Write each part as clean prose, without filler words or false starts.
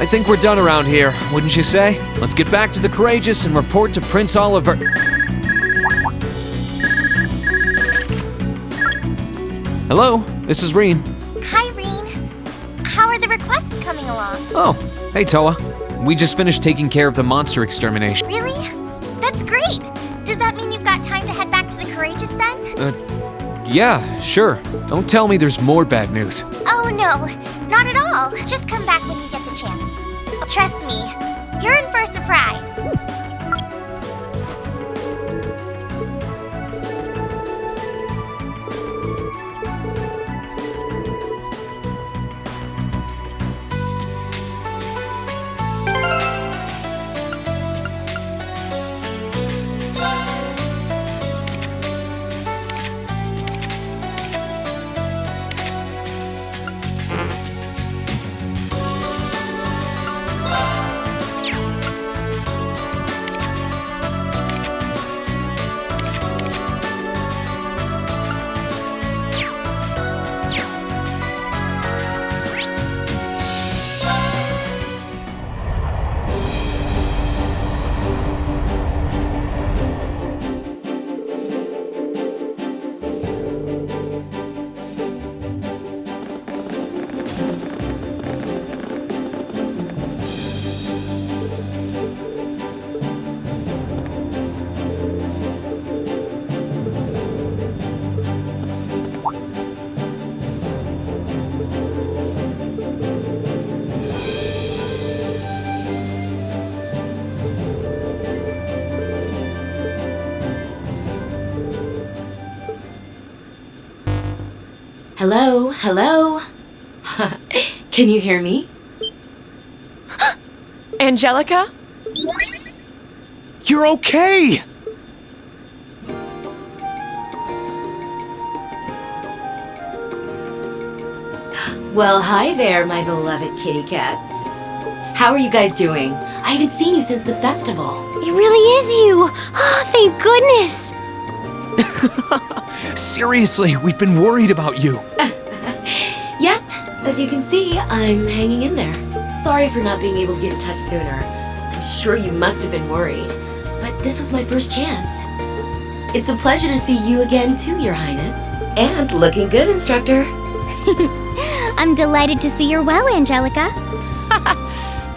I think we're done around here, wouldn't you say? Let's get back to the Courageous and report to Prince Oliver. Hello, this is Reen. Hi, Reen. How are the requests coming along? Oh, hey Toa. We just finished taking care of the monster extermination. Really? That's great. Does that mean you've got time to head back to the Courageous then? Yeah, sure. Don't tell me there's more bad news. Oh no, not at all. Just come back when you get the chance. Trust me, you're in for a surprise. Hello, hello. Can you hear me? Angelica? You're okay! Well, hi there, my beloved kitty cats. How are you guys doing? I haven't seen you since the festival. It really is you. Oh, thank goodness. Seriously, we've been worried about you. Yep, as you can see, I'm hanging in there. Sorry for not being able to get in touch sooner. I'm sure you must have been worried, but this was my first chance. It's a pleasure to see you again too, Your Highness. And looking good, Instructor. I'm delighted to see you're well, Angelica.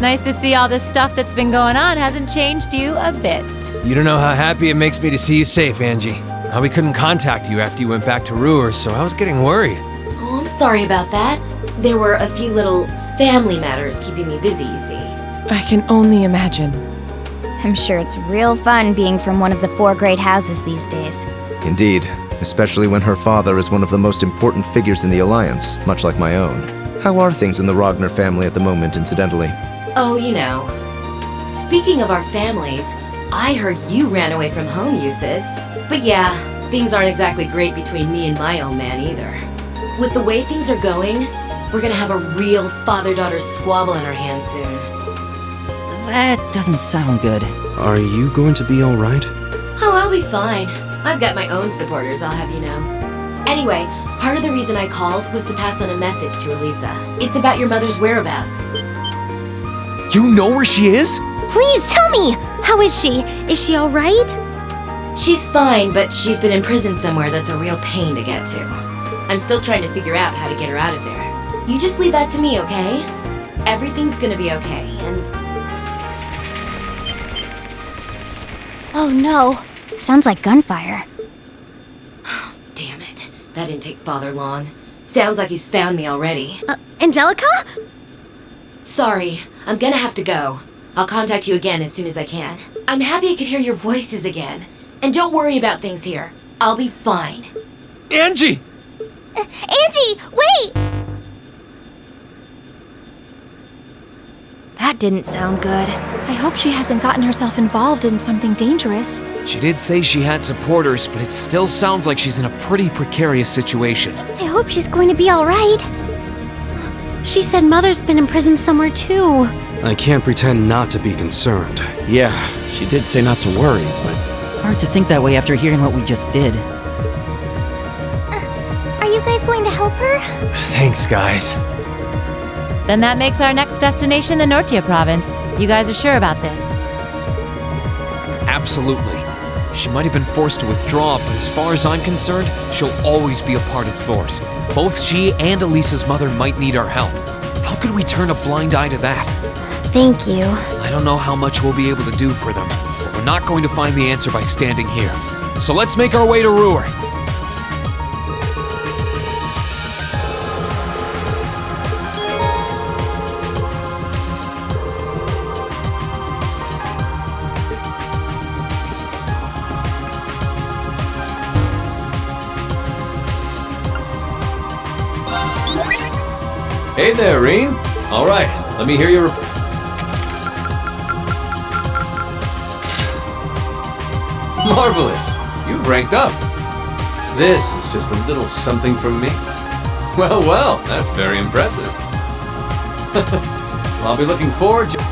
Nice to see all this stuff that's been going on hasn't changed you a bit. You don't know how happy it makes me to see you safe, Angie. We couldn't contact you after you went back to Ruhr, so I was getting worried. Oh, I'm sorry about that. There were a few little family matters keeping me busy, you see. I can only imagine. I'm sure it's real fun being from one of the 4 great houses these days. Indeed, especially when her father is one of the most important figures in the Alliance, much like my own. How are things in the Ragnar family at the moment, incidentally? Oh, you know. Speaking of our families, I heard you ran away from home, Eustace. But yeah, things aren't exactly great between me and my old man either. With the way things are going, we're gonna have a real father-daughter squabble in our hands soon. That doesn't sound good. Are you going to be all right? Oh, I'll be fine. I've got my own supporters, I'll have you know. Anyway, part of the reason I called was to pass on a message to Elisa. It's about your mother's whereabouts. You know where she is? Please tell me. How is she? Is she all right? She's fine, but she's been in prison somewhere that's a real pain to get to. I'm still trying to figure out how to get her out of there. You just leave that to me, okay? Everything's gonna be okay, and... Oh no, sounds like gunfire. Damn it. That didn't take Father long. Sounds like he's found me already. Angelica? Sorry, I'm gonna have to go. I'll contact you again as soon as I can. I'm happy I could hear your voices again. And don't worry about things here. I'll be fine. Angie! Angie, wait! That didn't sound good. I hope she hasn't gotten herself involved in something dangerous. She did say she had supporters, but it still sounds like she's in a pretty precarious situation. I hope she's going to be all right. She said Mother's been in prison somewhere too. I can't pretend not to be concerned. Yeah, she did say not to worry, but... Hard to think that way after hearing what we just did. Are you guys going to help her? Thanks, guys. Then that makes our next destination the Nortia province. You guys are sure about this? Absolutely. She might have been forced to withdraw, but as far as I'm concerned, she'll always be a part of Thor's. Both she and Elisa's mother might need our help. How could we turn a blind eye to that? Thank you. I don't know how much we'll be able to do for them, but we're not going to find the answer by standing here. So let's make our way to Ruhr. Hey there, Reen. All right, let me hear your report. Marvelous. You've ranked up. This is just a little something from me. Well, that's very impressive. I'll be looking forward to...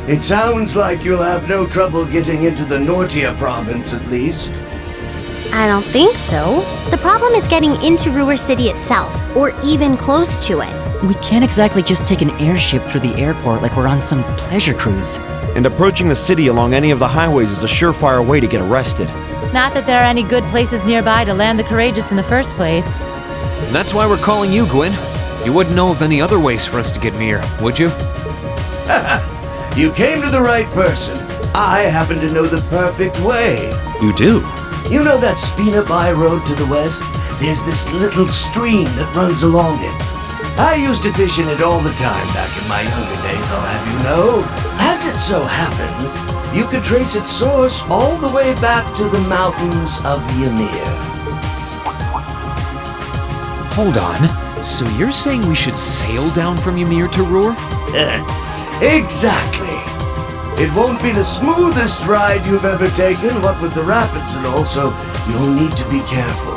It sounds like you'll have no trouble getting into the Nortia province, at least. I don't think so. The problem is getting into Ruhr City itself, or even close to it. We can't exactly just take an airship through the airport like we're on some pleasure cruise. And approaching the city along any of the highways is a surefire way to get arrested. Not that there are any good places nearby to land the courageous in the first place. And that's why we're calling you, Gwyn. You wouldn't know of any other ways for us to get Mir, would you? You came to the right person. I happen to know the perfect way. You do? You know that Spina By road to the west? There's this little stream that runs along it. I used to fish in it all the time back in my younger days, I'll have you know. As it so happens, you could trace its source all the way back to the mountains of Ymir. Hold on. So you're saying we should sail down from Ymir to Ruhr? Exactly. It won't be the smoothest ride you've ever taken, what with the rapids and all, so you'll need to be careful.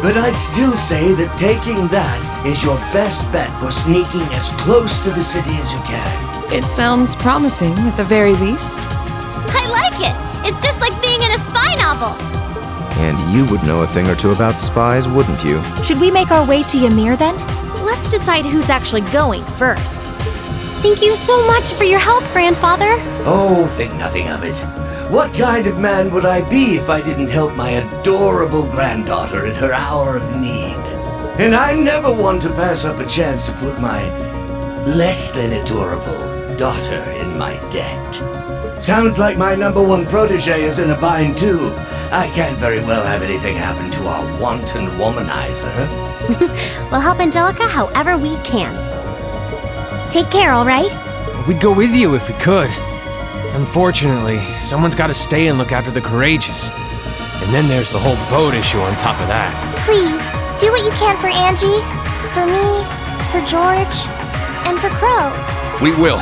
But I'd still say that taking that is your best bet for sneaking as close to the city as you can. It sounds promising, at the very least. I like it! It's just like being in a spy novel! And you would know a thing or two about spies, wouldn't you? Should we make our way to Ymir then? Let's decide who's actually going first. Thank you so much for your help, Grandfather. Oh, think nothing of it. What kind of man would I be if I didn't help my adorable granddaughter in her hour of need? And I never want to pass up a chance to put my less than adorable daughter in my debt. Sounds like my number one protege is in a bind too. I can't very well have anything happen to our wanton womanizer. We'll help Angelica however we can. Take care, all right? We'd go with you if we could. Unfortunately, someone's got to stay and look after the courageous. And then there's the whole boat issue on top of that. Please, do what you can for Angie, for me, for George, and for Crow. We will.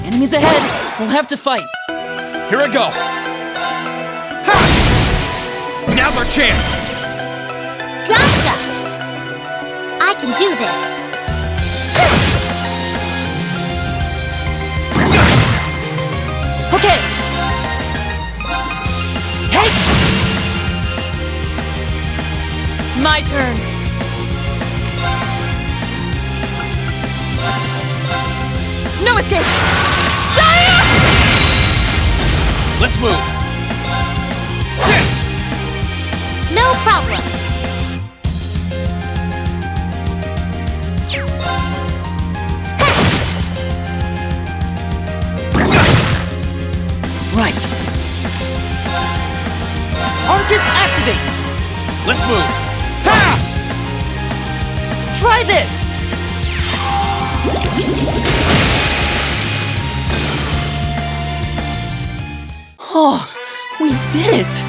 Enemies ahead! We'll have to fight! Here I go! Ha! Now's our chance! Gotcha! I can do this. Okay! Hey! My turn. No escape! Let's move! Sit! No problem. Right. Arcus activate! Let's move! Ha! Try this! Oh, we did it!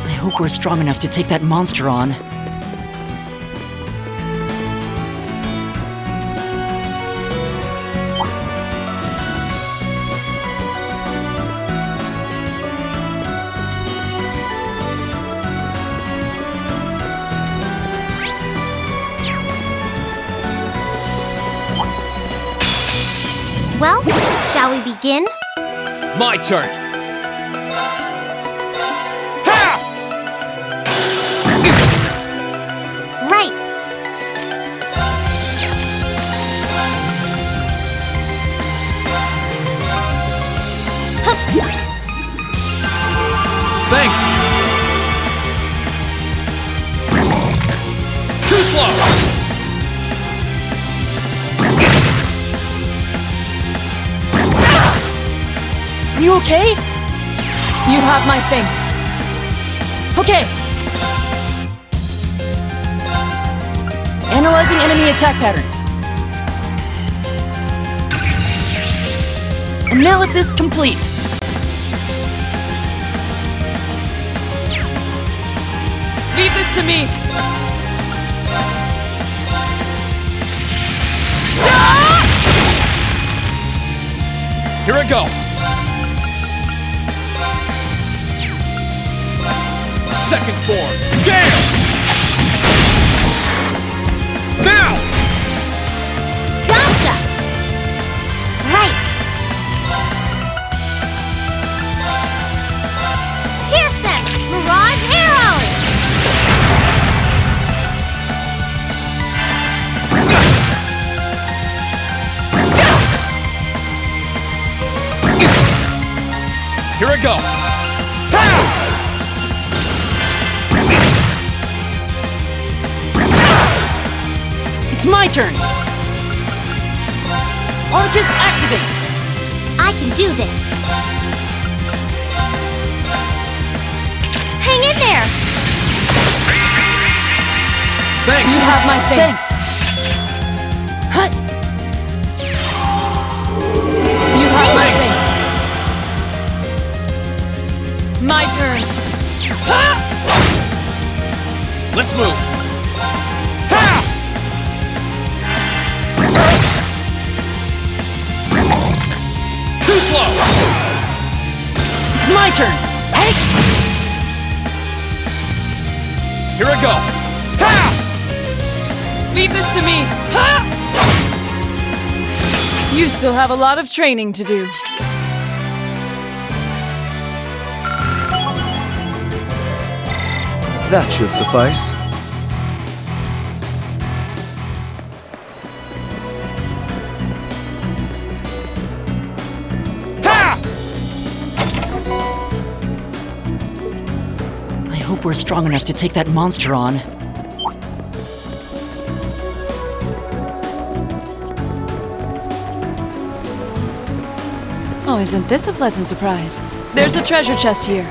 I hope we're strong enough to take that monster on. Well, shall we begin? My turn! Right. Thanks! Too slow! Are you okay? You have my thanks. Okay. Analyzing enemy attack patterns. Analysis complete. Leave this to me. Here I go! Second form, Gale! Now! Gotcha! Right. Pierce them! Mirage arrow! Here I go! It's my turn. Arcus activate. I can do this. Hang in there! Thanks! You have my thanks. Huh? You have my Thanks. thanks. My turn. Let's move! Too slow! It's my turn. Hey! Here I go! Leave this to me. You still have a lot of training to do. That should suffice. I hope we're strong enough to take that monster on. Oh, isn't this a pleasant surprise? There's a treasure chest here.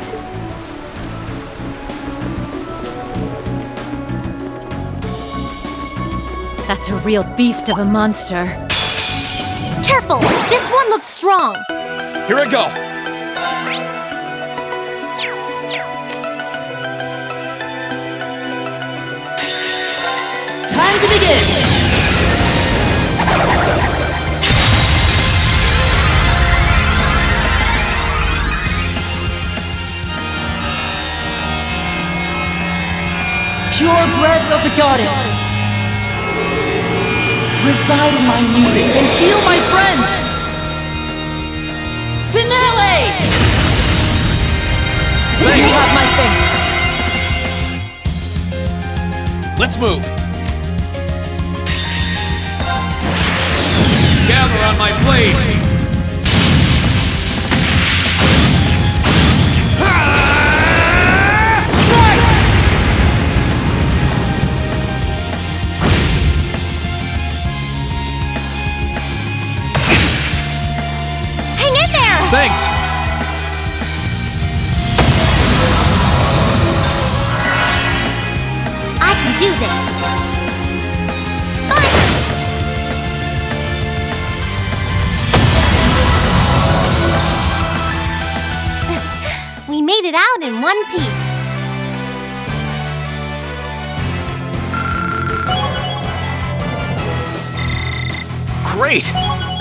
That's a real beast of a monster. Careful! This one looks strong! Here I go! Time to begin! Pure breath of the goddess! Reside in my music and heal my friends! Finale! You have my thanks. Let's move! gather on my blade! Hang in there! Thanks! I can do this. We made it out in one piece. Great!